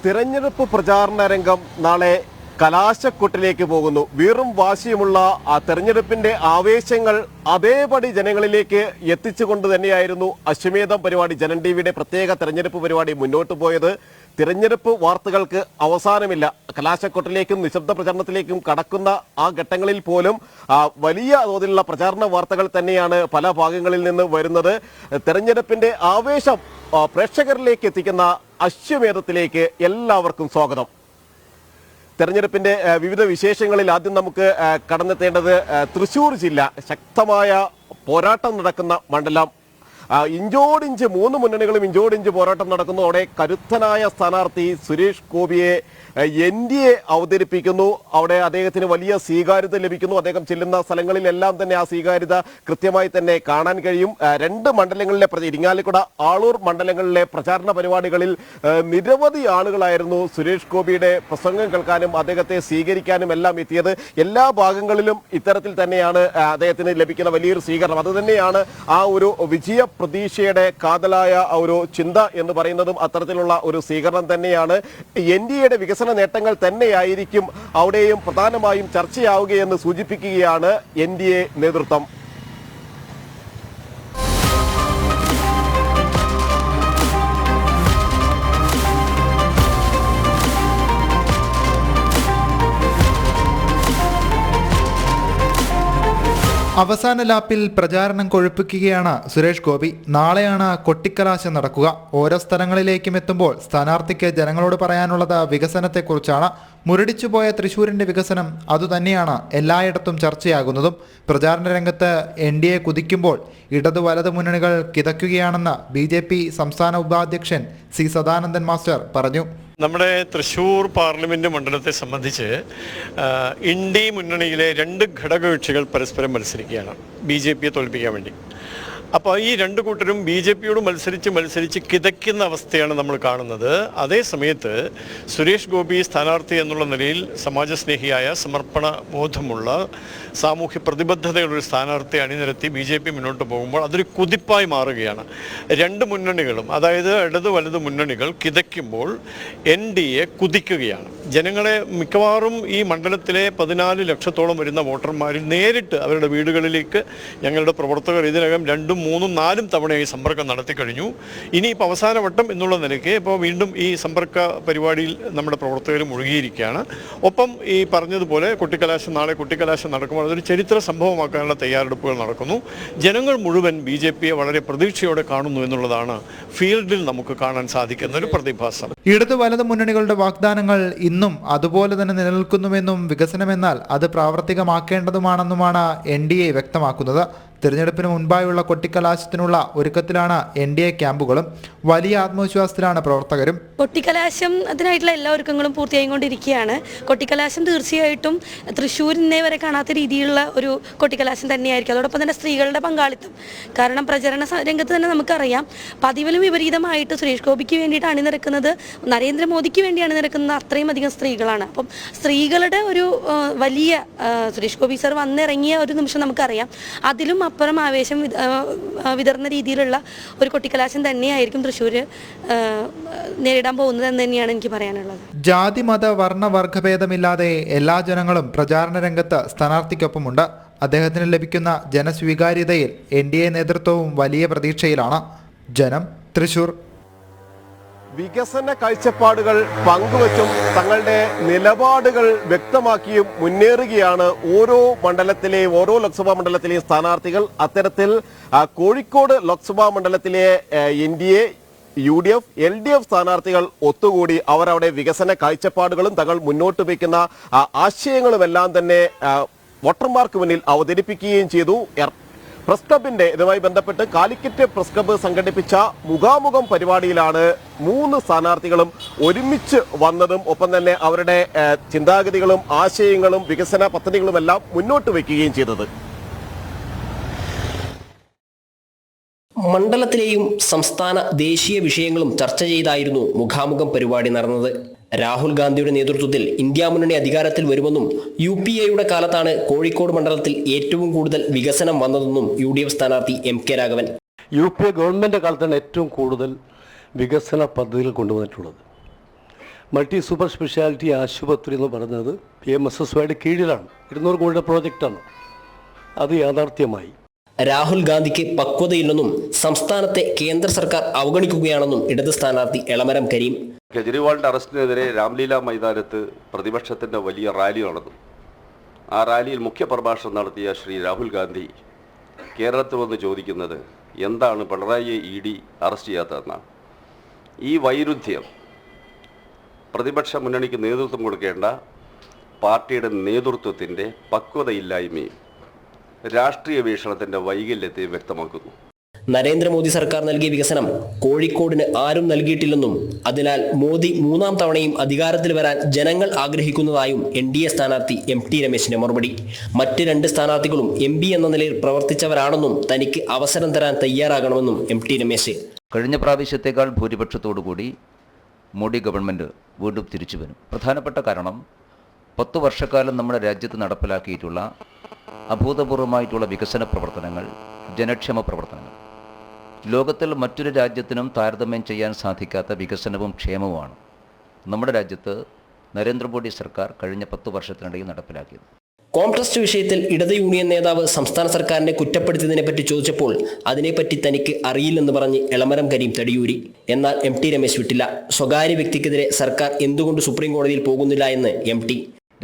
തിരഞ്ഞെടുപ്പ് പ്രചാരണ രംഗം നാളെ കലാശക്കൊട്ടിലേക്ക് പോകുന്നു. വീറും വാശിയുമുള്ള ആ തെരഞ്ഞെടുപ്പിന്റെ ആവേശങ്ങൾ അതേപടി ജനങ്ങളിലേക്ക് എത്തിച്ചുകൊണ്ട് തന്നെയായിരുന്നു അശ്വമേധം പരിപാടി, ജനൻ ടിവിയുടെ പ്രത്യേക തെരഞ്ഞെടുപ്പ് പരിപാടി മുന്നോട്ട് പോയത്. തിരഞ്ഞെടുപ്പ് വാർത്തകൾക്ക് അവസാനമില്ല. കലാശക്കൊട്ടിലേക്കും നിശബ്ദ പ്രചാരണത്തിലേക്കും കടക്കുന്ന ആ ഘട്ടങ്ങളിൽ പോലും വലിയ തോതിലുള്ള പ്രചാരണ വാർത്തകൾ തന്നെയാണ് പല ഭാഗങ്ങളിൽ നിന്ന് വരുന്നത്. തെരഞ്ഞെടുപ്പിന്റെ ആവേശം പ്രേക്ഷകരിലേക്ക് എത്തിക്കുന്ന അശ്വമേധത്തിലേക്ക് എല്ലാവർക്കും സ്വാഗതം. തെരഞ്ഞെടുപ്പിന്റെ വിവിധ വിശേഷങ്ങളിൽ ആദ്യം നമുക്ക് കടന്നെത്തേണ്ടത് തൃശ്ശൂർ ജില്ല. ശക്തമായ പോരാട്ടം നടക്കുന്ന മണ്ഡലം. ഇഞ്ചോടിഞ്ച് മൂന്ന് മുന്നണികളും ഇഞ്ചോടിഞ്ച് പോരാട്ടം നടക്കുന്നു. അവിടെ കരുത്തനായ സ്ഥാനാർത്ഥി സുരേഷ് ഗോപിയെ NDA അവതരിപ്പിക്കുന്നു. അവിടെ അദ്ദേഹത്തിന് വലിയ സ്വീകാര്യത ലഭിക്കുന്നു. അദ്ദേഹം ചെല്ലുന്ന സ്ഥലങ്ങളിലെല്ലാം തന്നെ ആ സ്വീകാര്യത കൃത്യമായി തന്നെ കാണാൻ കഴിയും. രണ്ട് മണ്ഡലങ്ങളിലെ ഇരിങ്ങാലക്കുട, ആളൂർ മണ്ഡലങ്ങളിലെ പ്രചാരണ പരിപാടികളിൽ നിരവധി ആളുകളായിരുന്നു സുരേഷ് ഗോപിയുടെ പ്രസംഗം കേൾക്കാനും അദ്ദേഹത്തെ സ്വീകരിക്കാനും എല്ലാം എത്തിയത്. എല്ലാ ഭാഗങ്ങളിലും ഇത്തരത്തിൽ തന്നെയാണ് അദ്ദേഹത്തിന് ലഭിക്കുന്ന വലിയൊരു സ്വീകരണം. അതുതന്നെയാണ് ആ ഒരു വിജയ പ്രതീക്ഷയുടെ കാതലായ ഒരു ചിന്ത എന്ന് പറയുന്നതും അത്തരത്തിലുള്ള ഒരു സ്വീകരണം തന്നെയാണ്. NDAയുടെ വികസന നേട്ടങ്ങൾ തന്നെയായിരിക്കും അവിടെയും പ്രധാനമായും ചർച്ചയാവുകയെന്ന് സൂചിപ്പിക്കുകയാണ് NDA നേതൃത്വം. അവസാന ലാപ്പിൽ പ്രചാരണം കൊഴുപ്പിക്കുകയാണ് സുരേഷ് ഗോപി. നാളെയാണ് കൊട്ടിക്കലാശം നടക്കുക. ഓരോ സ്ഥലങ്ങളിലേക്കും എത്തുമ്പോൾ സ്ഥാനാർത്ഥിക്ക് ജനങ്ങളോട് പറയാനുള്ളത് വികസനത്തെക്കുറിച്ചാണ്. മുരടിച്ചുപോയ തൃശ്ശൂരിന്റെ വികസനം അതുതന്നെയാണ് എല്ലായിടത്തും ചർച്ചയാകുന്നതും. പ്രചാരണ രംഗത്ത് NDA കുതിക്കുമ്പോൾ ഇടതു വലതു മുന്നണികൾ കിതയ്ക്കുകയാണെന്ന് BJP സംസ്ഥാന ഉപാധ്യക്ഷൻ C സദാനന്ദൻ മാസ്റ്റർ പറഞ്ഞു. നമ്മുടെ തൃശ്ശൂർ പാർലമെൻറ്റ് മണ്ഡലത്തെ സംബന്ധിച്ച് ഇന്ത്യ മുന്നണിയിലെ രണ്ട് ഘടകകക്ഷികൾ പരസ്പരം മത്സരിക്കുകയാണ് BJPയെ തോൽപ്പിക്കാൻ വേണ്ടി. അപ്പോൾ ഈ രണ്ട് കൂട്ടരും BJPയോട് മത്സരിച്ച് കിതയ്ക്കുന്ന അവസ്ഥയാണ് നമ്മൾ കാണുന്നത്. അതേ സമയത്ത് സുരേഷ് ഗോപി സ്ഥാനാർത്ഥി എന്നുള്ള നിലയിൽ സമാജസ്നേഹിയായ, സമർപ്പണ ബോധമുള്ള, സാമൂഹ്യ പ്രതിബദ്ധതയുള്ളൊരു സ്ഥാനാർത്ഥി അണിനിരത്തി BJP മുന്നോട്ട് പോകുമ്പോൾ അതൊരു കുതിപ്പായി മാറുകയാണ്. രണ്ട് മുന്നണികളും, അതായത് ഇടത് വലത് മുന്നണികൾ കിതയ്ക്കുമ്പോൾ NDA കുതിക്കുകയാണ്. ജനങ്ങളെ മിക്കവാറും ഈ മണ്ഡലത്തിലെ 14 ലക്ഷത്തോളം വരുന്ന വോട്ടർമാരിൽ നേരിട്ട് അവരുടെ വീടുകളിലേക്ക് ഞങ്ങളുടെ പ്രവർത്തകർ ഇതിനകം 2, 3, 4 തവണയായി സമ്പർക്കം നടത്തി കഴിഞ്ഞു. ഇനിയിപ്പോൾ അവസാന വട്ടം എന്നുള്ള നിലയ്ക്ക് ഇപ്പോൾ വീണ്ടും ഈ സമ്പർക്ക പരിപാടിയിൽ നമ്മുടെ പ്രവർത്തകർ മുഴുകിയിരിക്കുകയാണ്. ഒപ്പം ഈ പറഞ്ഞതുപോലെ നാളെ കൊട്ടിക്കലാശം നടക്കുമ്പോൾ അതൊരു ചരിത്ര സംഭവമാക്കാനുള്ള തയ്യാറെടുപ്പുകൾ നടക്കുന്നു. ജനങ്ങൾ മുഴുവൻ BJPയെ വളരെ പ്രതീക്ഷയോടെ കാണുന്നു എന്നുള്ളതാണ് ഫീൽഡിൽ നമുക്ക് കാണാൻ സാധിക്കുന്ന ഒരു പ്രതിഭാസം. ഇടതു വലതു മുന്നണികളുടെ വാഗ്ദാനങ്ങൾ ഇന്നും അതുപോലെ തന്നെ നിലനിൽക്കുന്നുവെന്നും വികസനമെന്നാൽ അത് പ്രാവർത്തികമാക്കേണ്ടതുമാണെന്നുമാണ് NDA വ്യക്തമാക്കുന്നത്. തിരഞ്ഞെടുപ്പിന് മുൻപായുള്ള കൊട്ടിക്കലാശത്തിനുള്ള ഒരുക്കത്തിലാണ് NDA ക്യാമ്പുകളും. വലിയ ആത്മവിശ്വാസത്തിലാണ് പ്രവർത്തകരും. കൊട്ടിക്കലാശം അതിനായിട്ടുള്ള എല്ലാ ഒരുക്കങ്ങളും പൂർത്തിയായിക്കൊണ്ടിരിക്കുകയാണ്. കൊട്ടിക്കലാശം തീർച്ചയായിട്ടും തൃശ്ശൂരിനെ വരെ കാണാത്ത രീതിയിലുള്ള ഒരു കൊട്ടിക്കലാശം തന്നെയായിരിക്കും. അതോടൊപ്പം തന്നെ സ്ത്രീകളുടെ പങ്കാളിത്തം. കാരണം പ്രചരണ രംഗത്ത് തന്നെ നമുക്കറിയാം, പതിവിലും വിപരീതമായിട്ട് സുരേഷ് ഗോപിക്ക് വേണ്ടിയിട്ട് അണിനിരക്കുന്നത്, നരേന്ദ്രമോദിക്ക് വേണ്ടി അണിനിരക്കുന്നത് അത്രയും അധികം സ്ത്രീകളാണ്. അപ്പം സ്ത്രീകളുടെ ഒരു വലിയ സുരേഷ് ഗോപി സർ വന്നിറങ്ങിയ ഒരു നിമിഷം നമുക്കറിയാം. അതിലും അപ്പുറം ആവേശം വിതർന്ന രീതിയിലുള്ള ഒരു കൊട്ടിക്കലാശം തന്നെയായിരിക്കും തൃശ്ശൂർ നേരിടാൻ പോകുന്നത് എന്ന് തന്നെയാണ് എനിക്ക് പറയാനുള്ളത്. ജാതി, മത, വർണ്ണ, വർഗഭേദമില്ലാതെ എല്ലാ ജനങ്ങളും പ്രചാരണ രംഗത്ത് സ്ഥാനാർത്ഥിക്കൊപ്പമുണ്ട്. അദ്ദേഹത്തിന് ലഭിക്കുന്ന ജനസ്വീകാര്യതയിൽ NDA നേതൃത്വവും വലിയ പ്രതീക്ഷയിലാണ്. ജനം, തൃശ്ശൂർ. വികസന കാഴ്ചപ്പാടുകൾ പങ്കുവച്ചും തങ്ങളുടെ നിലപാടുകൾ വ്യക്തമാക്കിയും മുന്നേറുകയാണ് ഓരോ ലോക്സഭാ മണ്ഡലത്തിലെയും സ്ഥാനാർത്ഥികൾ. അത്തരത്തിൽ കോഴിക്കോട് ലോക്സഭാ മണ്ഡലത്തിലെ NDA, UDF, LDF സ്ഥാനാർത്ഥികൾ ഒത്തുകൂടി അവരവിടെ വികസന കാഴ്ചപ്പാടുകളും തങ്ങൾ മുന്നോട്ട് വയ്ക്കുന്ന ആശയങ്ങളുമെല്ലാം തന്നെ വോട്ടർമാർക്ക് മുന്നിൽ അവതരിപ്പിക്കുകയും ചെയ്തു. പ്രസ് ക്ലബിന്റെ ഇതുമായി ബന്ധപ്പെട്ട് കാലിക്കറ്റ് പ്രസ് ക്ലബ്ബ് സംഘടിപ്പിച്ച മുഖാമുഖം പരിപാടിയിലാണ് 3 സ്ഥാനാർത്ഥികളും ഒരുമിച്ച് വന്നതും ഒപ്പം തന്നെ അവരുടെ ചിന്താഗതികളും ആശയങ്ങളും വികസന പദ്ധതികളുമെല്ലാം മുന്നോട്ട് വയ്ക്കുകയും ചെയ്തത്. മണ്ഡലത്തിലെയും സംസ്ഥാന ദേശീയ വിഷയങ്ങളും ചർച്ച ചെയ്തായിരുന്നു മുഖാമുഖം പരിപാടി നടന്നത്. രാഹുൽ ഗാന്ധിയുടെ നേതൃത്വത്തിൽ ഇന്ത്യ മുന്നണി അധികാരത്തിൽ വരുമെന്നും UPAയുടെ കാലത്താണ് കോഴിക്കോട് മണ്ഡലത്തിൽ ഏറ്റവും കൂടുതൽ വികസനം വന്നതെന്നും UDF സ്ഥാനാർത്ഥി MK രാഘവൻ. UPA ഗവൺമെൻറ് കാലത്താണ് ഏറ്റവും കൂടുതൽ വികസന പദ്ധതികൾ കൊണ്ടുവന്നിട്ടുള്ളത്. മൾട്ടി സൂപ്പർ സ്പെഷ്യാലിറ്റി ആശുപത്രി എന്ന് പറയുന്നത് PMSSYയുടെ കീഴിലാണ്. 200 കോടിയുടെ പ്രോജക്റ്റാണ്. അത് യാഥാർത്ഥ്യമായി. രാഹുൽ ഗാന്ധിക്ക് പക്വതയില്ലെന്നും സംസ്ഥാനത്തെ കേന്ദ്ര സർക്കാർ അവഗണിക്കുകയാണെന്നും ഇടത് സ്ഥാനാർത്ഥി എളമരം കരീം. കെജ്രിവാളിൻ്റെ അറസ്റ്റിനെതിരെ രാംലീല മൈതാനത്ത് പ്രതിപക്ഷത്തിൻ്റെ വലിയ റാലി നടന്നു. ആ റാലിയിൽ മുഖ്യ പ്രഭാഷണം നടത്തിയ ശ്രീ രാഹുൽ ഗാന്ധി കേരളത്തിൽ വന്ന് ചോദിക്കുന്നത് എന്താണ് പിണറായിയെ ED അറസ്റ്റ് ചെയ്യാത്തതെന്നാണ്. ഈ വൈരുദ്ധ്യം പ്രതിപക്ഷ മുന്നണിക്ക് നേതൃത്വം കൊടുക്കേണ്ട പാർട്ടിയുടെ നേതൃത്വത്തിൻ്റെ പക്വതയില്ലായ്മയും രാഷ്ട്രീയ വീക്ഷണത്തിൻ്റെ വൈകല്യത്തെയും വ്യക്തമാക്കുന്നു. നരേന്ദ്രമോദി സർക്കാർ നൽകിയ വികസനം കോഴിക്കോടിന് ആരും നൽകിയിട്ടില്ലെന്നും അതിനാൽ മോദി 3ാം തവണയും അധികാരത്തിൽ വരാൻ ജനങ്ങൾ ആഗ്രഹിക്കുന്നതായും NDA സ്ഥാനാർത്ഥി MT രമേശിന്റെ മറുപടി. മറ്റ് 2 സ്ഥാനാർത്ഥികളും MP എന്ന നിലയിൽ പ്രവർത്തിച്ചവരാണെന്നും തനിക്ക് അവസരം തരാൻ തയ്യാറാകണമെന്നും MT രമേശ്. കഴിഞ്ഞ പ്രാവശ്യത്തേക്കാൾ ഭൂരിപക്ഷത്തോടുകൂടി മോഡി ഗവൺമെൻറ് വീണ്ടും തിരിച്ചു വരും. പ്രധാനപ്പെട്ട കാരണം 10 വർഷക്കാലം നമ്മുടെ രാജ്യത്ത് നടപ്പിലാക്കിയിട്ടുള്ള അഭൂതപൂർവമായിട്ടുള്ള വികസന പ്രവർത്തനങ്ങൾ, ജനക്ഷേമ പ്രവർത്തനങ്ങൾ, ലോകത്തിൽ മറ്റൊരു രാജ്യത്തിനും താരതമ്യം ചെയ്യാൻ സാധിക്കാത്ത വികസനവും ക്ഷേമവുമാണ് നമ്മുടെ രാജ്യത്ത് നരേന്ദ്രമോദി സർക്കാർ കഴിഞ്ഞ 10 വർഷത്തിനിടയിൽ നടപ്പിലാക്കിയത്. കോംട്രസ്റ്റ് വിഷയത്തിൽ ഇടത് യൂണിയൻ നേതാവ് സംസ്ഥാന സർക്കാരിനെ കുറ്റപ്പെടുത്തിയതിനെപ്പറ്റി ചോദിച്ചപ്പോൾ അതിനെപ്പറ്റി തനിക്ക് അറിയില്ലെന്ന് പറഞ്ഞ് എളമരം കരീം തടിയൂരി. എന്നാൽ MT രമേശ് വിട്ടില്ല. സ്വകാര്യ വ്യക്തിക്കെതിരെ സർക്കാർ എന്തുകൊണ്ട് സുപ്രീം കോടതിയിൽ പോകുന്നില്ല എന്ന് MT.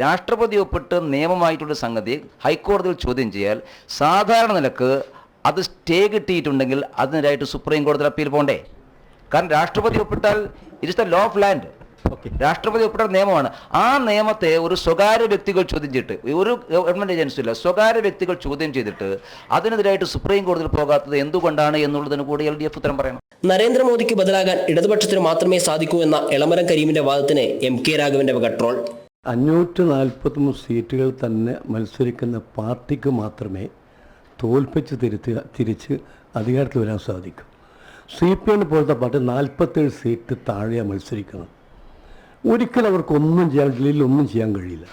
രാഷ്ട്രപതി ഒപ്പിട്ട് നിയമമായിട്ടുള്ള സംഗതി ഹൈക്കോടതിയിൽ ചോദ്യം ചെയ്യാൽ സാധാരണ നിലക്ക് അത് സ്റ്റേ കിട്ടിയിട്ടുണ്ടെങ്കിൽ അതിനായിട്ട് സുപ്രീം കോടതിയിൽ അപ്പീൽ പോകണ്ടേ? കാരണം രാഷ്ട്രപതി ഒപ്പിട്ടാൽ it is the law of land. രാഷ്ട്രപതി ഒപ്പിട്ട നിയമമാണ്. ആ നിയമത്തെ ഒരു സ്വകാര്യ വ്യക്തികൾ ചോദ്യം ചെയ്തിട്ട്, ഒരു ഗവൺമെൻറ് ഏജൻസി ഇല്ല, സ്വകാര്യ വ്യക്തികൾ ചോദ്യം ചെയ്തിട്ട് അതിനെതിരായിട്ട് സുപ്രീം കോടതിയിൽ പോകാത്തത് എന്തുകൊണ്ടാണ് എന്നുള്ളതിന് കൂടി LDF ഉത്തരം പറയണം. നരേന്ദ്രമോദിക്ക് ബദലാകാൻ ഇടതുപക്ഷത്തിന് മാത്രമേ സാധിക്കൂ എന്ന എളമരം കരീമിന്റെ വാദത്തിന് MK രാഘവന്റെ വക ട്രോൾ. 543 സീറ്റുകൾ തന്നെ മത്സരിക്കുന്ന പാർട്ടിക്ക് മാത്രമേ തോൽപ്പിച്ച് തിരിച്ച് അധികാരത്തിൽ വരാൻ സാധിക്കും. CPM പോലത്തെ പാർട്ടി 47 സീറ്റ് താഴെയാണ് മത്സരിക്കുന്നത്. ഒരിക്കലും അവർക്കൊന്നും ചെയ്യാൻ, ജില്ലയിൽ ഒന്നും ചെയ്യാൻ കഴിയില്ല.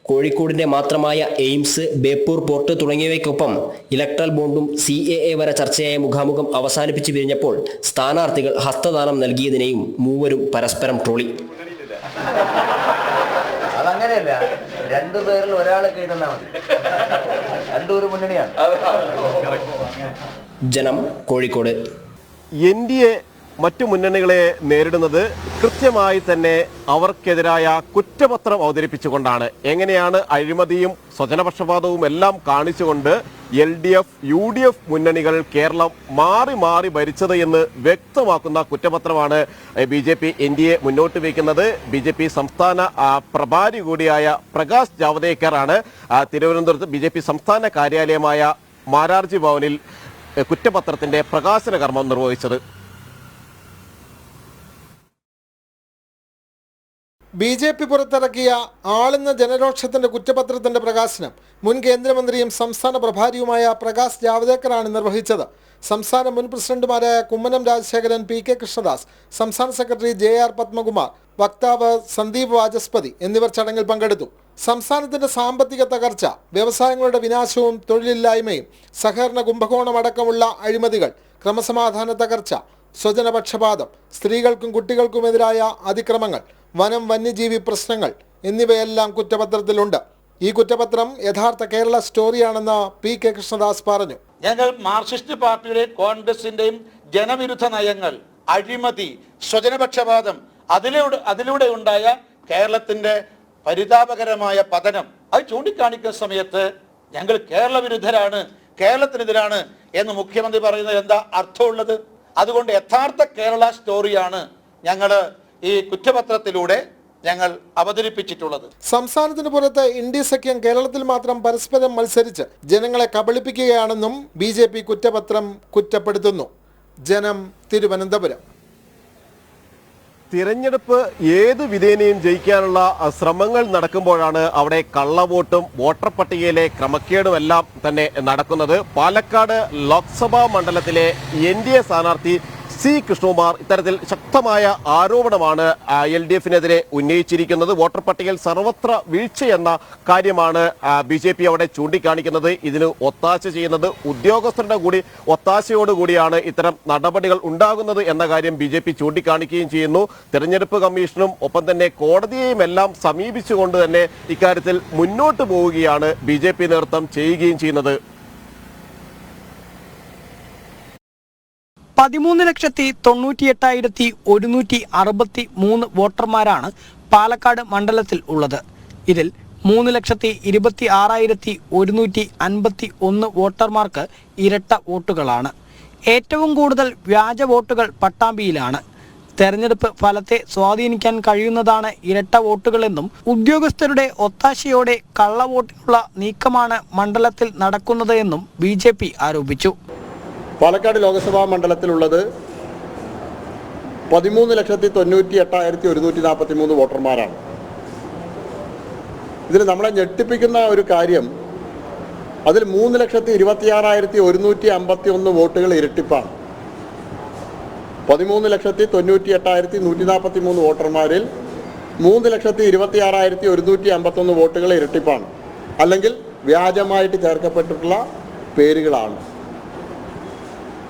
കോഴിക്കോടിന്റെ മാത്രമായ എയിംസ്, ബേപ്പൂർ പോർട്ട് തുടങ്ങിയവയ്ക്കൊപ്പം ഇലക്ട്രൽ ബോണ്ടും CAA വരെ ചർച്ചയായ മുഖാമുഖം അവസാനിപ്പിച്ച് പിരിഞ്ഞപ്പോൾ സ്ഥാനാർത്ഥികൾ ഹസ്തദാനം നൽകിയതിനെയും മൂവരും പരസ്പരം ട്രോളി. അതങ്ങനെയല്ല, 2 പേരിൽ ഒരാളെ കേട്ടാൽ മതി, 2 മുന്നണിയാണ്. ജനം, കോഴിക്കോട്. NDA മറ്റു മുന്നണികളെ നേരിടുന്നത് കൃത്യമായി തന്നെ അവർക്കെതിരായ കുറ്റപത്രം അവതരിപ്പിച്ചുകൊണ്ടാണ്. എങ്ങനെയാണ് അഴിമതിയും സ്വജനപക്ഷപാതവും എല്ലാം കാണിച്ചുകൊണ്ട് LDF, UDF മുന്നണികൾ കേരളം മാറി മാറി ഭരിച്ചത് എന്ന് വ്യക്തമാക്കുന്ന കുറ്റപത്രമാണ് BJP NDA മുന്നോട്ട് വയ്ക്കുന്നത്. BJP സംസ്ഥാന പ്രഭാരി കൂടിയായ പ്രകാശ് ജാവദേക്കർ ആണ് തിരുവനന്തപുരത്ത് BJP സംസ്ഥാന കാര്യാലയമായ മാരാർജി ഭവനിൽ കുറ്റപത്രത്തിന്റെ പ്രകാശന കർമ്മം നിർവഹിച്ചത്. BJP പുറത്തിറക്കിയ ആളുന്ന ജനരോക്ഷത്തിന്റെ കുറ്റപത്രത്തിന്റെ പ്രകാശനം മുൻ കേന്ദ്രമന്ത്രിയും സംസ്ഥാന പ്രഭാരിയുമായ പ്രകാശ് ജാവദേക്കറാണ് നിർവഹിച്ചത്. സംസ്ഥാന മുൻ പ്രസിഡന്റുമാരായ കുമ്മനം രാജശേഖരൻ, PK കൃഷ്ണദാസ്, സംസ്ഥാന സെക്രട്ടറി JR പത്മകുമാർ, വക്താവ് സന്ദീപ് വാചസ്പതി എന്നിവർ ചടങ്ങിൽ പങ്കെടുത്തു. സംസ്ഥാനത്തിന്റെ സാമ്പത്തിക തകർച്ച, വ്യവസായങ്ങളുടെ വിനാശവും തൊഴിലില്ലായ്മയും, സഹകരണ കുംഭകോണം അടക്കമുള്ള അഴിമതികൾ, ക്രമസമാധാന തകർച്ച, സ്വജനപക്ഷപാതം, സ്ത്രീകൾക്കും കുട്ടികൾക്കുമെതിരായ അതിക്രമങ്ങൾ, വനം വന്യജീവി പ്രശ്നങ്ങൾ എന്നിവയെല്ലാം കുറ്റപത്രത്തിലുണ്ട്. ഈ കുറ്റപത്രം യഥാർത്ഥ കേരള സ്റ്റോറിയാണെന്ന് PK കൃഷ്ണദാസ് പറഞ്ഞു. ഞങ്ങൾ മാർക്സിസ്റ്റ് പാർട്ടിയുടെയും കോൺഗ്രസിന്റെയും ജനവിരുദ്ധ നയങ്ങൾ, അഴിമതി, സ്വജനപക്ഷപാതം, അതിലൂടെ ഉണ്ടായ കേരളത്തിന്റെ പരിതാപകരമായ പതനം അത് ചൂണ്ടിക്കാണിക്കുന്ന സമയത്ത് ഞങ്ങൾ കേരള വിരുദ്ധരാണ്, കേരളത്തിനെതിരാണ് എന്ന് മുഖ്യമന്ത്രി പറയുന്നത് എന്താ അർത്ഥമുള്ളത്? അതുകൊണ്ട് യഥാർത്ഥ കേരള സ്റ്റോറിയാണ് ഞങ്ങൾ ഈ കുറ്റപത്രത്തിലൂടെ ഞങ്ങൾ അവതരിപ്പിച്ചിട്ടുള്ളത്. സംസ്ഥാനത്തിന് പുറത്ത് ഇന്ത്യ സഖ്യം കേരളത്തിൽ മാത്രം പരസ്പരം മത്സരിച്ച് ജനങ്ങളെ കബളിപ്പിക്കുകയാണെന്നും BJP കുറ്റപത്രം കുറ്റപ്പെടുത്തുന്നു. ജനം, തിരുവനന്തപുരം. തിരഞ്ഞെടുപ്പ് ഏത് വിധേനയും ജയിക്കാനുള്ള ശ്രമങ്ങൾ നടക്കുമ്പോഴാണ് അവിടെ കള്ളവോട്ടും വോട്ടർ പട്ടികയിലെ ക്രമക്കേടും എല്ലാം തന്നെ നടക്കുന്നത്. പാലക്കാട് ലോക്സഭാ മണ്ഡലത്തിലെ NDA സ്ഥാനാർത്ഥി സി കൃഷ്ണകുമാർ ഇത്തരത്തിൽ ശക്തമായ ആരോപണമാണ് LDFനെതിരെ ഉന്നയിച്ചിരിക്കുന്നത്. വോട്ടർ പട്ടികയിൽ സർവത്ര വീഴ്ചയെന്ന കാര്യമാണ് BJP അവിടെ ചൂണ്ടിക്കാണിക്കുന്നത്. ഇതിന് ഒത്താശ ചെയ്യുന്നത് ഉദ്യോഗസ്ഥരുടെ കൂടി ഒത്താശയോടുകൂടിയാണ് ഇത്തരം നടപടികൾ ഉണ്ടാകുന്നത് എന്ന കാര്യം BJP ചൂണ്ടിക്കാണിക്കുകയും ചെയ്യുന്നു. തെരഞ്ഞെടുപ്പ് കമ്മീഷനും ഒപ്പം തന്നെ കോടതിയെയും എല്ലാം സമീപിച്ചുകൊണ്ട് തന്നെ ഇക്കാര്യത്തിൽ മുന്നോട്ട് പോവുകയാണ് BJP നേതൃത്വം ചെയ്യുകയും ചെയ്യുന്നത്. 13,98,163 വോട്ടർമാരാണ് പാലക്കാട് മണ്ഡലത്തിൽ ഉള്ളത്. ഇതിൽ 3,26,151 വോട്ടർമാർക്ക് ഇരട്ട വോട്ടുകളാണ്. ഏറ്റവും കൂടുതൽ വ്യാജ വോട്ടുകൾ പട്ടാമ്പിയിലാണ്. തെരഞ്ഞെടുപ്പ് ഫലത്തെ സ്വാധീനിക്കാൻ കഴിയുന്നതാണ് ഇരട്ട വോട്ടുകളെന്നും ഉദ്യോഗസ്ഥരുടെ ഒത്താശയോടെ കള്ളവോട്ടിനുള്ള നീക്കമാണ് മണ്ഡലത്തിൽ നടക്കുന്നത് എന്നും BJP ആരോപിച്ചു. പാലക്കാട് ലോക്സഭാ മണ്ഡലത്തിലുള്ളത് 13,98,143 വോട്ടർമാരാണ്. ഇതിൽ നമ്മളെ ഞെട്ടിപ്പിക്കുന്ന ഒരു കാര്യം, അതിൽ 3,26,151 വോട്ടുകൾ ഇരട്ടിപ്പാണ്. 13,98,143 വോട്ടർമാരിൽ 3,26,151 വോട്ടുകൾ ഇരട്ടിപ്പാണ്, അല്ലെങ്കിൽ വ്യാജമായിട്ട് ചേർക്കപ്പെട്ടിട്ടുള്ള പേരുകളാണ്.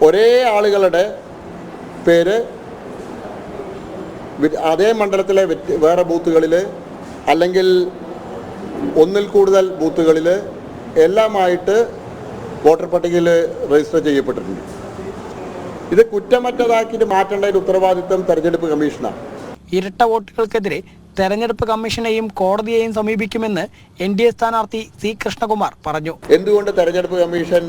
ഒരേ ആളുകളുടെ പേര് അതേ മണ്ഡലത്തിലെ വേറെ ബൂത്തുകളിൽ അല്ലെങ്കിൽ ഒന്നിൽ കൂടുതൽ ബൂത്തുകളിൽ എല്ലാമായിട്ട് വോട്ടർ പട്ടികയിൽ രജിസ്റ്റർ ചെയ്യപ്പെട്ടിട്ടുണ്ട്. ഇത് കുറ്റമറ്റതാക്കിയിട്ട് മാറ്റേണ്ട ഉത്തരവാദിത്വം തെരഞ്ഞെടുപ്പ് കമ്മീഷനാണ്. ഇരട്ട വോട്ടുകൾക്കെതിരെ തെരഞ്ഞെടുപ്പ് കമ്മീഷനെയും കോടതിയെയും സമീപിക്കുമെന്ന് NDA സ്ഥാനാർത്ഥി സി കൃഷ്ണകുമാർ പറഞ്ഞു. എന്തുകൊണ്ട് തെരഞ്ഞെടുപ്പ് കമ്മീഷൻ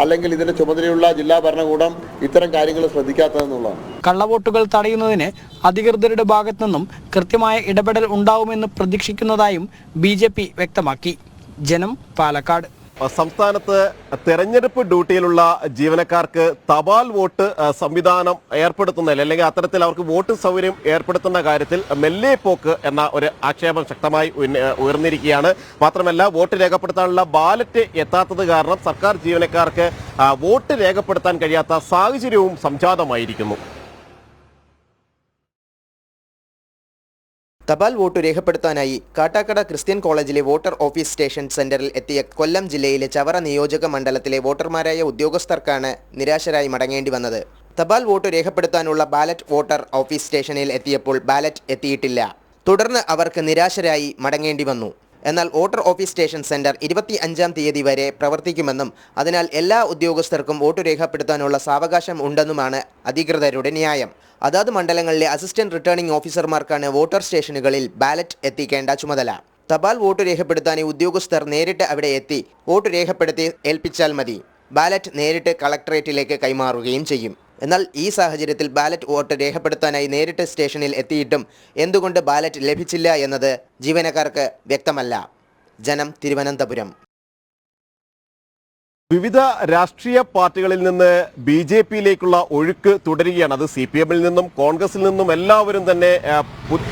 അല്ലെങ്കിൽ ഇതിന്റെ ചുമതലയുള്ള ജില്ലാ ഭരണകൂടം ഇത്തരം കാര്യങ്ങൾ ശ്രദ്ധിക്കാത്തതെന്നുള്ളതാണ്. കള്ളവോട്ടുകൾ തടയുന്നതിന് അധികൃതരുടെ ഭാഗത്തു നിന്നും കൃത്യമായ ഇടപെടൽ ഉണ്ടാവുമെന്ന് പ്രതീക്ഷിക്കുന്നതായും BJP വ്യക്തമാക്കി. ജനം, പാലക്കാട്. സംസ്ഥാനത്ത് തെരഞ്ഞെടുപ്പ് ഡ്യൂട്ടിയിലുള്ള ജീവനക്കാർക്ക് തപാൽ വോട്ട് സംവിധാനം ഏർപ്പെടുത്തുന്നതിൽ അല്ലെങ്കിൽ അത്തരത്തിൽ അവർക്ക് വോട്ട് സൗകര്യം ഏർപ്പെടുത്തുന്ന കാര്യത്തിൽ മെല്ലെ പോക്ക് എന്ന ഒരു ആക്ഷേപം ശക്തമായി ഉയർന്നിരിക്കുകയാണ്. മാത്രമല്ല, വോട്ട് രേഖപ്പെടുത്താനുള്ള ബാലറ്റ് എത്താത്തത് കാരണം സർക്കാർ ജീവനക്കാർക്ക് വോട്ട് രേഖപ്പെടുത്താൻ കഴിയാത്ത സാഹചര്യവും സംജാതമായിരിക്കുന്നു. തപാൽ വോട്ട് രേഖപ്പെടുത്താനായി കാട്ടാക്കട ക്രിസ്ത്യൻ കോളേജിലെ വോട്ടർ ഓഫീസ് സ്റ്റേഷൻ സെന്ററിൽ എത്തിയ കൊല്ലം ജില്ലയിലെ ചവറ നിയോജക മണ്ഡലത്തിലെ വോട്ടർമാരായ ഉദ്യോഗസ്ഥർക്കാണ് നിരാശരായി മടങ്ങേണ്ടി വന്നത്. തപാൽ വോട്ട് രേഖപ്പെടുത്താനുള്ള ബാലറ്റ് വോട്ടർ ഓഫീസ് സ്റ്റേഷനിൽ എത്തിയപ്പോൾ ബാലറ്റ് എത്തിയിട്ടില്ല. തുടർന്ന് അവർക്ക് നിരാശരായി മടങ്ങേണ്ടി വന്നു. എന്നാൽ വോട്ടർ ഓഫീസ് സ്റ്റേഷൻ സെന്റർ 25-ാം തീയതി വരെ പ്രവർത്തിക്കുമെന്നും അതിനാൽ എല്ലാ ഉദ്യോഗസ്ഥർക്കും വോട്ട് രേഖപ്പെടുത്താനുള്ള സാവകാശം ഉണ്ടെന്നുമാണ് അധികൃതരുടെ ന്യായം. അതാത് മണ്ഡലങ്ങളിലെ അസിസ്റ്റന്റ് റിട്ടേണിംഗ് ഓഫീസർമാർക്കാണ് വോട്ടർ സ്റ്റേഷനുകളിൽ ബാലറ്റ് എത്തിക്കേണ്ട ചുമതല. തപാൽ വോട്ട് രേഖപ്പെടുത്താൻ ഉദ്യോഗസ്ഥർ നേരിട്ട് അവിടെ എത്തി വോട്ട് രേഖപ്പെടുത്തി ഏൽപ്പിച്ചാൽ മതി. ബാലറ്റ് നേരിട്ട് കളക്ടറേറ്റിലേക്ക് കൈമാറുകയും ചെയ്യും. എന്നാൽ ഈ സാഹചര്യത്തിൽ ബാലറ്റ് വോട്ട് രേഖപ്പെടുത്താനായി നേരിട്ട് സ്റ്റേഷനിൽ എത്തിയിട്ടും എന്തുകൊണ്ട് ബാലറ്റ് ലഭിച്ചില്ല എന്നത് ജീവനക്കാർക്ക് വ്യക്തമല്ല. ജനം, തിരുവനന്തപുരം. വിവിധ രാഷ്ട്രീയ പാർട്ടികളിൽ നിന്ന് BJPയിലേക്കുള്ള ഒഴുക്ക് തുടരുകയാണ്. അത് CPMൽ നിന്നും കോൺഗ്രസിൽ നിന്നും എല്ലാവരും തന്നെ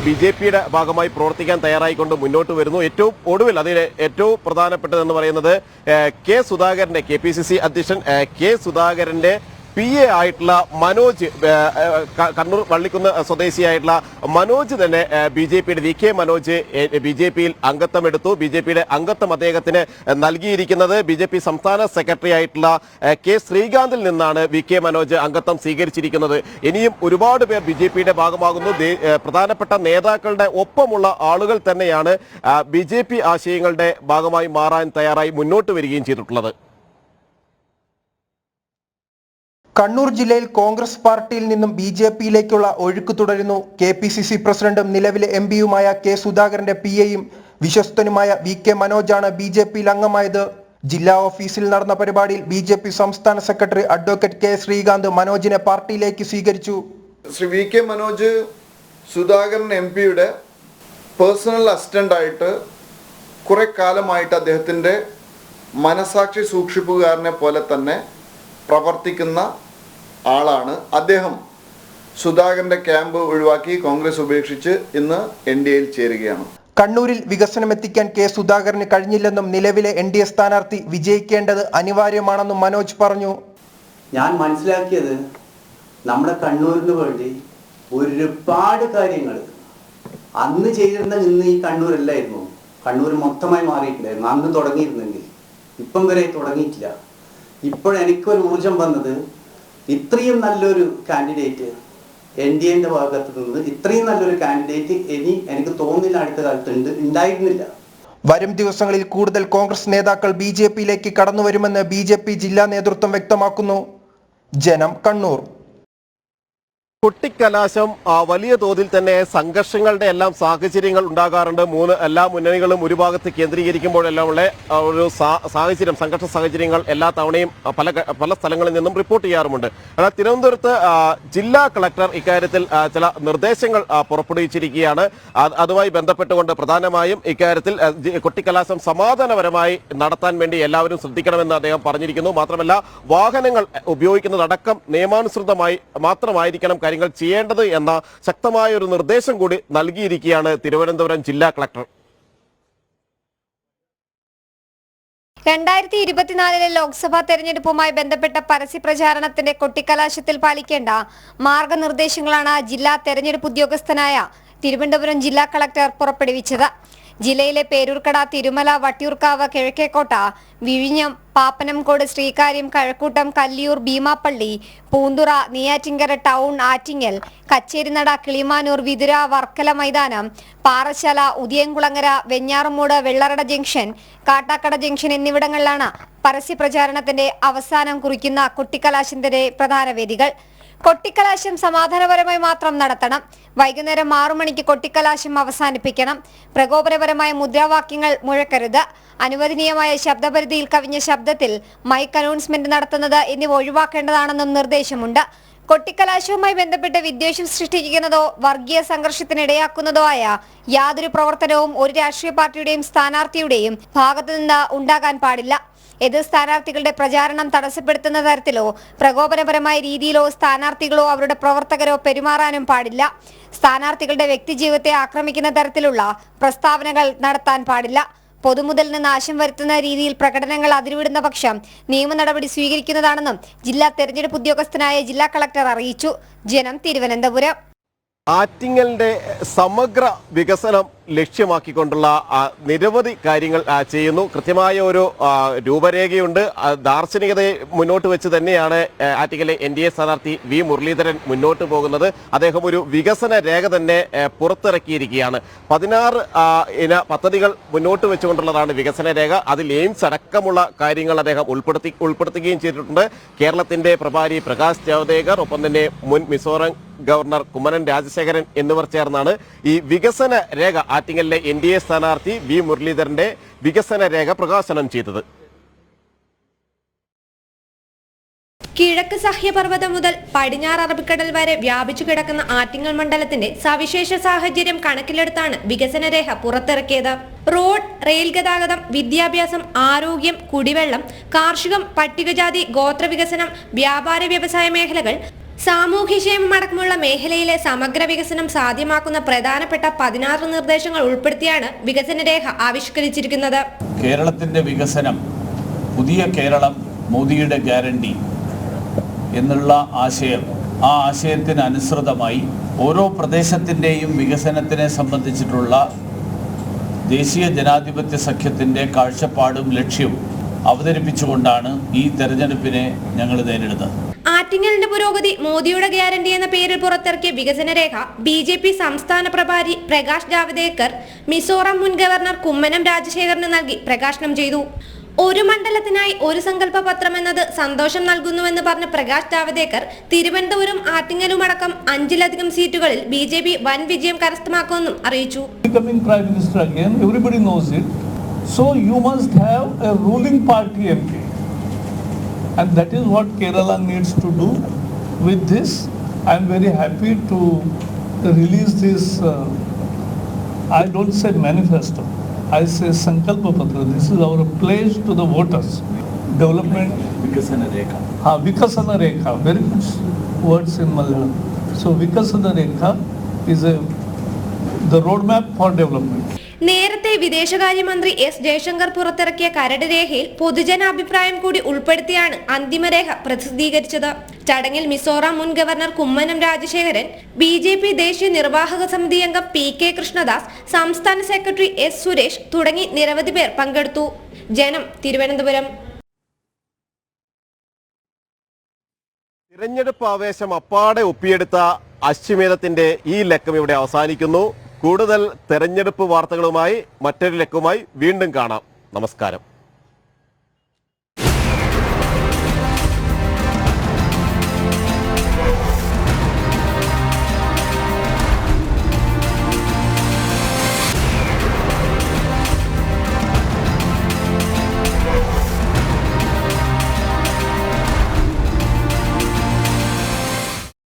BJPയുടെ ഭാഗമായി പ്രവർത്തിക്കാൻ തയ്യാറായിക്കൊണ്ട് മുന്നോട്ട് വരുന്നു. ഏറ്റവും ഒടുവിൽ അതിൽ ഏറ്റവും പ്രധാനപ്പെട്ടതെന്ന് പറയുന്നത് കെ സുധാകരൻ്റെ KPCC അധ്യക്ഷൻ കെ സുധാകരൻ്റെ PA ആയിട്ടുള്ള മനോജ്, കണ്ണൂർ വള്ളിക്കുന്ന് സ്വദേശിയായിട്ടുള്ള മനോജ് തന്നെ BJPയുടെ VK മനോജ് BJPയിൽ അംഗത്വം എടുത്തു. BJPയുടെ അംഗത്വം അദ്ദേഹത്തിന് നൽകിയിരിക്കുന്നത് BJP സംസ്ഥാന സെക്രട്ടറി ആയിട്ടുള്ള കെ ശ്രീകാന്തിൽ നിന്നാണ് VK മനോജ് അംഗത്വം സ്വീകരിച്ചിരിക്കുന്നത്. ഇനിയും ഒരുപാട് പേർ BJPയുടെ ഭാഗമാകുന്നു. പ്രധാനപ്പെട്ട നേതാക്കളുടെ ഒപ്പമുള്ള ആളുകൾ തന്നെയാണ് BJP ആശയങ്ങളുടെ ഭാഗമായി മാറാൻ തയ്യാറായി മുന്നോട്ട് വരികയും ചെയ്തിട്ടുള്ളത്. കണ്ണൂർ ജില്ലയിൽ കോൺഗ്രസ് പാർട്ടിയിൽ നിന്നും BJPയിലേക്കുള്ള ഒഴുക്ക് തുടരുന്നു. KPCC പ്രസിഡന്റും നിലവിലെ MPയുമായ കെ സുധാകരന്റെ PAയും വിശ്വസ്തനുമായ VK മനോജാണ് BJPയിൽ അംഗമായത്. ജില്ലാ ഓഫീസിൽ നടന്ന പരിപാടിയിൽ BJP സംസ്ഥാന സെക്രട്ടറി അഡ്വക്കേറ്റ് കെ ശ്രീകാന്ത് മനോജിനെ പാർട്ടിയിലേക്ക് സ്വീകരിച്ചു. ശ്രീ VK മനോജ് സുധാകരൻ MPയുടെ പേഴ്സണൽ അസിസ്റ്റന്റ് ആയിട്ട് കുറെ കാലമായിട്ട് അദ്ദേഹത്തിൻ്റെ മനസാക്ഷി സൂക്ഷിപ്പുകാരനെ പോലെ തന്നെ പ്രവർത്തിക്കുന്ന ആളാണ്. അദ്ദേഹം സുധാകരന്റെ ക്യാമ്പ് ഒഴിവാക്കി കോൺഗ്രസ് ഉപേക്ഷിച്ച് ഇന്ന് NDAയിൽ ചേരുകയാണ്. കണ്ണൂരിൽ വികസനം എത്തിക്കാൻ കെ സുധാകരന് കഴിഞ്ഞില്ലെന്നും നിലവിലെ NDA സ്ഥാനാർത്ഥി വിജയിക്കേണ്ടത് അനിവാര്യമാണെന്നും മനോജ് പറഞ്ഞു. ഞാൻ മനസ്സിലാക്കിയത് നമ്മുടെ കണ്ണൂരിന് വേണ്ടി ഒരുപാട് കാര്യങ്ങൾ അന്ന് ചെയ്തിരുന്ന ഇന്ന് ഈ കണ്ണൂരല്ലായിരുന്നു. കണ്ണൂർ മൊത്തമായി മാറിയിട്ടുണ്ടായിരുന്നു അന്ന് തുടങ്ങിയിരുന്നെങ്കിൽ. ഇപ്പം വരെ തുടങ്ങിയിട്ടില്ല. ഇപ്പോഴെനിക്കൊരു ഊർജം വന്നത് ഇത്രയും നല്ലൊരു കാൻഡിഡേറ്റ് NDAന്റെ ഭാഗത്ത് നിന്ന് ഇത്രയും നല്ലൊരു കാൻഡിഡേറ്റ് എനിക്ക് തോന്നുന്നില്ല അടുത്ത കാലത്ത് ഉണ്ടായിരുന്നില്ല. വരും ദിവസങ്ങളിൽ കൂടുതൽ കോൺഗ്രസ് നേതാക്കൾ BJPയിലേക്ക് കടന്നുവരുമെന്ന് BJP ജില്ലാ നേതൃത്വം വ്യക്തമാക്കുന്നു. ജനം, കണ്ണൂർ. കൊട്ടിക്കലാശം വലിയ തോതിൽ തന്നെ സംഘർഷങ്ങളുടെ എല്ലാം സാഹചര്യങ്ങൾ ഉണ്ടാകാറുണ്ട്. എല്ലാ മുന്നണികളും ഒരു ഭാഗത്ത് കേന്ദ്രീകരിക്കുമ്പോഴെല്ലാം ഉള്ള ഒരു സാഹചര്യം, സംഘർഷ സാഹചര്യങ്ങൾ എല്ലാ തവണയും പല സ്ഥലങ്ങളിൽ നിന്നും റിപ്പോർട്ട് ചെയ്യാറുമുണ്ട്. എന്നാൽ തിരുവനന്തപുരത്ത് ജില്ലാ കളക്ടർ ഇക്കാര്യത്തിൽ ചില നിർദ്ദേശങ്ങൾ പുറപ്പെടുവിച്ചിരിക്കുകയാണ്. അതുമായി ബന്ധപ്പെട്ടുകൊണ്ട് പ്രധാനമായും ഇക്കാര്യത്തിൽ കൊട്ടിക്കലാശം സമാധാനപരമായി നടത്താൻ വേണ്ടി എല്ലാവരും ശ്രദ്ധിക്കണമെന്ന് അദ്ദേഹം പറഞ്ഞിരിക്കുന്നു. മാത്രമല്ല വാഹനങ്ങൾ ഉപയോഗിക്കുന്നതടക്കം നിയമാനുസൃതമായി മാത്രമായിരിക്കണം കാര്യങ്ങൾ ചെയ്യേണ്ടത് എന്ന ശക്തമായ ഒരു നിർദ്ദേശം കൂടി നൽകിയിരിക്കുകയാണ് തിരുവനന്തപുരം ജില്ലാ കളക്ടർ. 2024 ലോക്സഭാ തെരഞ്ഞെടുപ്പുമായി ബന്ധപ്പെട്ട പരസ്യപ്രചാരണത്തിന്റെ കൊട്ടിക്കലാശത്തിൽ പാലിക്കേണ്ട മാർഗനിർദ്ദേശങ്ങളാണ് ജില്ലാ തെരഞ്ഞെടുപ്പ് ഉദ്യോഗസ്ഥനായ തിരുവനന്തപുരം ജില്ലാ കളക്ടർ പുറപ്പെടുവിച്ചത്. ജില്ലയിലെ പേരൂർക്കട, തിരുമല, വട്ടിയൂർക്കാവ്, കിഴക്കേക്കോട്ട, വിഴിഞ്ഞം, പാപ്പനംകോട്, ശ്രീകാര്യം, കഴക്കൂട്ടം, കല്ലിയൂർ, ഭീമാപ്പള്ളി, പൂന്തുറ, നെയ്യാറ്റിൻകര ടൗൺ, ആറ്റിങ്ങൽ, കച്ചേരിനട, കിളിമാനൂർ, വിതുര, വർക്കല മൈതാനം, പാറശാല, ഉദിയംകുളങ്ങര, വെഞ്ഞാറമൂട്, വെള്ളറട ജംഗ്ഷൻ, കാട്ടാക്കട ജംഗ്ഷൻ എന്നിവിടങ്ങളിലാണ് പരസ്യപ്രചാരണത്തിന്റെ അവസാനം കുറിക്കുന്ന കൊട്ടിക്കലാശത്തിന്റെ പ്രധാന വേദികൾ. കൊട്ടിക്കലാശം സമാധാനപരമായി മാത്രം നടത്തണം. വൈകുന്നേരം 6 മണിക്ക് കൊട്ടിക്കലാശം അവസാനിപ്പിക്കണം. പ്രകോപനപരമായ മുദ്രാവാക്യങ്ങൾ മുഴക്കരുത്. അനുവദനീയമായ ശബ്ദപരിധിയിൽ കവിഞ്ഞ ശബ്ദത്തിൽ മൈക്ക് അനൗൺസ്മെന്റ് നടത്തുന്നത് എന്നിവ ഒഴിവാക്കേണ്ടതാണെന്നും നിർദ്ദേശമുണ്ട്. കൊട്ടിക്കലാശവുമായി ബന്ധപ്പെട്ട് വിദ്വേഷം സൃഷ്ടിക്കുന്നതോ വർഗീയ സംഘർഷത്തിനിടയാക്കുന്നതോ ആയ യാതൊരു പ്രവർത്തനവും ഒരു രാഷ്ട്രീയ പാർട്ടിയുടെയും സ്ഥാനാർത്ഥിയുടെയും ഭാഗത്തുനിന്ന് ഉണ്ടാകാൻ പാടില്ല. എതിർ സ്ഥാനാർത്ഥികളുടെ പ്രചാരണം തടസ്സപ്പെടുത്തുന്ന തരത്തിലോ പ്രകോപനപരമായ രീതിയിലോ സ്ഥാനാർത്ഥികളോ അവരുടെ പ്രവർത്തകരോ പെരുമാറാനും പാടില്ല. സ്ഥാനാർത്ഥികളുടെ വ്യക്തിജീവിതത്തെ ആക്രമിക്കുന്ന തരത്തിലുള്ള പ്രസ്താവനകൾ നടത്താൻ പാടില്ല. പൊതുമുതൽ നിന്ന് നാശം വരുത്തുന്ന രീതിയിൽ പ്രകടനങ്ങൾ അതിരുവിടുന്ന പക്ഷം നിയമ നടപടി സ്വീകരിക്കുന്നതാണെന്നും ജില്ലാ തെരഞ്ഞെടുപ്പ് ഉദ്യോഗസ്ഥനായ ജില്ലാ കളക്ടർ അറിയിച്ചു. ജനം, തിരുവനന്തപുരം. ആറ്റിങ്ങലിന്റെ സമഗ്ര വികസനം ലക്ഷ്യമാക്കിക്കൊണ്ടുള്ള നിരവധി കാര്യങ്ങൾ ചെയ്യുന്നു. കൃത്യമായ ഒരു രൂപരേഖയുണ്ട്. ദാർശനികതയെ മുന്നോട്ട് വെച്ച് തന്നെയാണ് ആറ്റിങ്ങലെ NDA സ്ഥാനാർത്ഥി V മുരളീധരൻ മുന്നോട്ട് പോകുന്നത്. അദ്ദേഹം ഒരു വികസന രേഖ തന്നെ പുറത്തിറക്കിയിരിക്കുകയാണ്. 16 ഇന പദ്ധതികൾ മുന്നോട്ട് വെച്ചുകൊണ്ടുള്ളതാണ് വികസന രേഖ. അതിൽ എയിംസ് അടക്കമുള്ള കാര്യങ്ങൾ അദ്ദേഹം ഉൾപ്പെടുത്തുകയും ചെയ്തിട്ടുണ്ട്. കേരളത്തിന്റെ പ്രഭാരി പ്രകാശ് ജാവ്ദേക്കർ, ഒപ്പം തന്നെ മുൻ മിസോറാം ഗവർണർ കുമ്മനം രാജശേഖരൻ എന്നിവർ ചേർന്നാണ് ഈ വികസന രേഖ, ആറ്റിങ്ങലിലെ NDA സ്ഥാനാർത്ഥി V മുരളീധരന്റെ വികസന രേഖ പ്രകാശനം ചെയ്തത്. കിഴക്ക് സഹ്യപർവ്വതം മുതൽ പടിഞ്ഞാറ് അറബിക്കടൽ വരെ വ്യാപിച്ചു കിടക്കുന്ന ആറ്റിങ്ങൽ മണ്ഡലത്തിന്റെ സവിശേഷ സാഹചര്യം കണക്കിലെടുത്താണ് വികസന രേഖ പുറത്തിറക്കിയത്. റോഡ്, റെയിൽ ഗതാഗതം, വിദ്യാഭ്യാസം, ആരോഗ്യം, കുടിവെള്ളം, കാർഷികം, പട്ടികജാതി ഗോത്ര വികസനം, വ്യാപാര വ്യവസായ മേഖലകൾ, സാമൂഹ്യക്ഷേമം അടക്കമുള്ള മേഖലയിലെ സമഗ്ര വികസനം സാധ്യമാക്കുന്ന പ്രധാനപ്പെട്ട 16 നിർദ്ദേശങ്ങൾ ഉൾപ്പെടുത്തിയാണ് വികസന രേഖ ആവിഷ്കരിച്ചിരിക്കുന്നത്. കേരളത്തിന്റെ വികസനം, പുതിയ കേരളം, മോദിയുടെ ഗ്യാരണ്ടി എന്നുള്ള ആശയം, ആ ആശയത്തിന് അനുസൃതമായി ഓരോ പ്രദേശത്തിൻ്റെയും വികസനത്തിനെ സംബന്ധിച്ചിട്ടുള്ള ദേശീയ ജനാധിപത്യ സഖ്യത്തിൻ്റെ കാഴ്ചപ്പാടും ലക്ഷ്യവും അവതരിപ്പിച്ചുകൊണ്ടാണ് ഈ തെരഞ്ഞെടുപ്പിനെ ഞങ്ങൾ നേരിടുന്നത്. ആറ്റിങ്ങലിന്റെ പുരോഗതി മോദിയുടെ ഗ്യാരണ്ടി എന്ന പേരിൽ പുറത്തിറക്കിയ വികസന രേഖ BJP സംസ്ഥാന പ്രഭാരി പ്രകാശ് ജാവ്ദേക്കർ മിസോറാം മുൻ ഗവർണർ കുമ്മനം രാജശേഖരന് നൽകി പ്രകാശനം ചെയ്തു. ഒരു മണ്ഡലത്തിനായി ഒരു സങ്കല്പ പത്രം എന്നത് സന്തോഷം നൽകുന്നുവെന്ന് പറഞ്ഞ പ്രകാശ് ജാവ്ദേക്കർ തിരുവനന്തപുരം, ആറ്റിങ്ങലുമടക്കം 5ലധികം സീറ്റുകളിൽ BJP വൻ വിജയം കരസ്ഥമാക്കുമെന്നും അറിയിച്ചു. So you must have a ruling party MP, and that is what Kerala needs to do. With this, I am very happy to release this, I don't say manifesto, I say Sankalpa Patra. This is our pledge to the voters. Development. Vikasana Rekha. Vikasana Rekha, very good words in Malayalam. So Vikasana Rekha is the roadmap for development. നേരത്തെ വിദേശകാര്യമന്ത്രി S Jaishankar പുറത്തിറക്കിയ കരട് രേഖയിൽ പൊതുജനാഭിപ്രായം കൂടി ഉൾപ്പെടുത്തിയാണ് അന്തിമരേഖ പ്രസിദ്ധീകരിച്ചത്. ചടങ്ങിൽ മിസോറാം മുൻ ഗവർണർ കുമ്മനം രാജശേഖരൻ, BJP ദേശീയ നിർവാഹക സമിതി അംഗം PK കൃഷ്ണദാസ്, സംസ്ഥാന സെക്രട്ടറി S സുരേഷ് തുടങ്ങി നിരവധി പേർ പങ്കെടുത്തു. ജനം, തിരുവനന്തപുരം. തിരഞ്ഞെടുപ്പ് ആവേശം അപ്പാടെ ഒപ്പിയെടുത്ത അശ്വമേധത്തിന്റെ ഈ ലക്കം ഇവിടെ അവസാനിക്കുന്നു. കൂടുതൽ തെരഞ്ഞെടുപ്പ് വാർത്തകളുമായി മറ്റൊരു ലക്കവുമായി വീണ്ടും കാണാം. നമസ്കാരം.